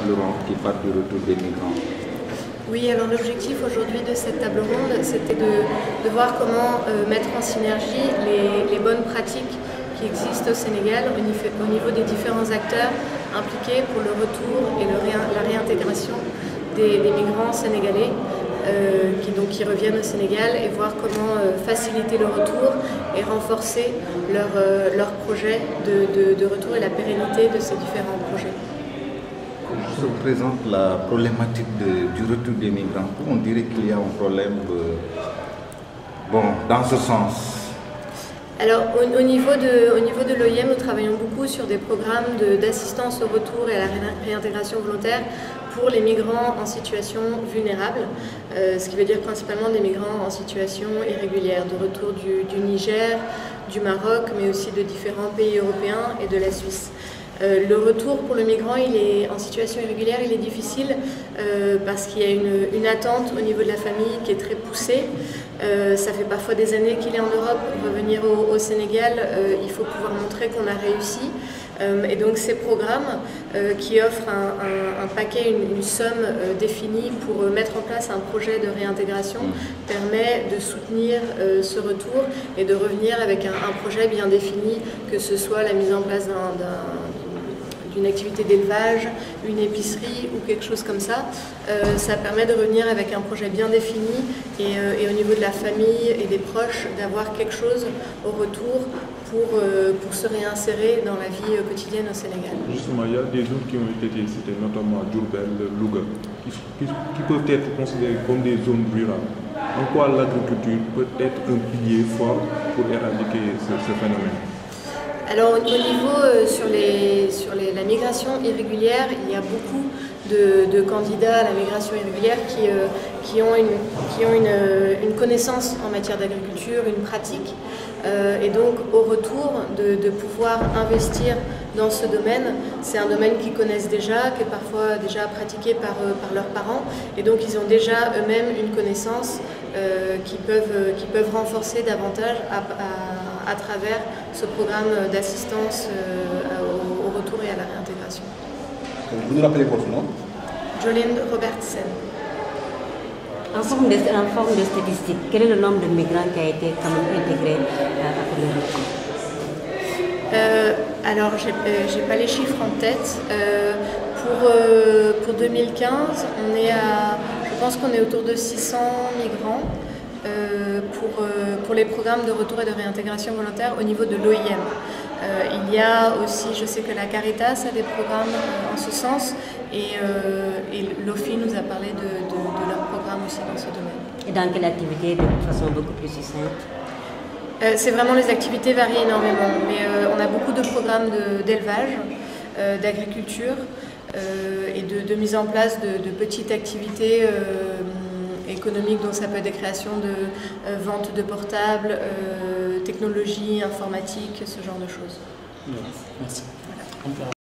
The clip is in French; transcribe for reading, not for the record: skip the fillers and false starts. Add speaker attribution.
Speaker 1: table ronde qui parle du retour des migrants.
Speaker 2: Oui, alors l'objectif aujourd'hui de cette table ronde, c'était de voir comment mettre en synergie les bonnes pratiques qui existent au Sénégal au niveau des différents acteurs impliqués pour le retour et la réintégration des migrants sénégalais qui reviennent au Sénégal, et voir comment faciliter le retour et renforcer leur projet de retour et la pérennité de ces différents projets.
Speaker 1: Je vous présente la problématique du retour des migrants. On dirait qu'il y a un problème dans ce sens.
Speaker 2: Alors au niveau de l'OIM, nous travaillons beaucoup sur des programmes d'assistance au retour et à la réintégration volontaire pour les migrants en situation vulnérable, ce qui veut dire principalement des migrants en situation irrégulière, de retour du Niger, du Maroc, mais aussi de différents pays européens et de la Suisse. Le retour pour le migrant, il est en situation irrégulière, il est difficile parce qu'il y a une attente au niveau de la famille qui est très poussée. Ça fait parfois des années qu'il est en Europe. Revenir au Sénégal, il faut pouvoir montrer qu'on a réussi. Et donc ces programmes qui offrent un paquet, une somme définie pour mettre en place un projet de réintégration permet de soutenir ce retour et de revenir avec un projet bien défini, que ce soit la mise en place d'une activité d'élevage, une épicerie ou quelque chose comme ça. Ça permet de revenir avec un projet bien défini et au niveau de la famille et des proches, d'avoir quelque chose au retour pour se réinsérer dans la vie quotidienne au Sénégal.
Speaker 3: Justement, il y a des zones qui ont été citées, notamment Diourbel, Louga, qui peuvent être considérées comme des zones rurales. En quoi l'agriculture peut être un pilier fort pour éradiquer ce phénomène?
Speaker 2: Alors au niveau sur la migration irrégulière, il y a beaucoup de candidats à la migration irrégulière qui ont une connaissance en matière d'agriculture, une pratique, et donc au retour de pouvoir investir dans ce domaine. C'est un domaine qu'ils connaissent déjà, qui est parfois déjà pratiqué par leurs parents, et donc ils ont déjà eux-mêmes une connaissance qui peuvent renforcer davantage à travers ce programme d'assistance au retour et à la réintégration.
Speaker 4: Vous nous rappelez votre nom?
Speaker 2: Jolene Robertsen.
Speaker 5: En forme de statistique, quel est le nombre de migrants qui a été quand même intégré après le retour?
Speaker 2: Alors, j'ai pas les chiffres en tête. Pour 2015, je pense qu'on est autour de 600 migrants pour les programmes de retour et de réintégration volontaire au niveau de l'OIM. Il y a aussi, je sais que la Caritas a des programmes en ce sens, et l'OFI nous a parlé de leur programme aussi dans ce domaine.
Speaker 5: Et dans quelle activité, de façon beaucoup plus succincte?
Speaker 2: C'est vraiment, les activités varient énormément, mais on a beaucoup de programmes d'élevage, d'agriculture et de mise en place de petites activités économiques, dont ça peut être des créations de vente de portables, technologie, informatique, ce genre de choses.
Speaker 4: Merci. Voilà.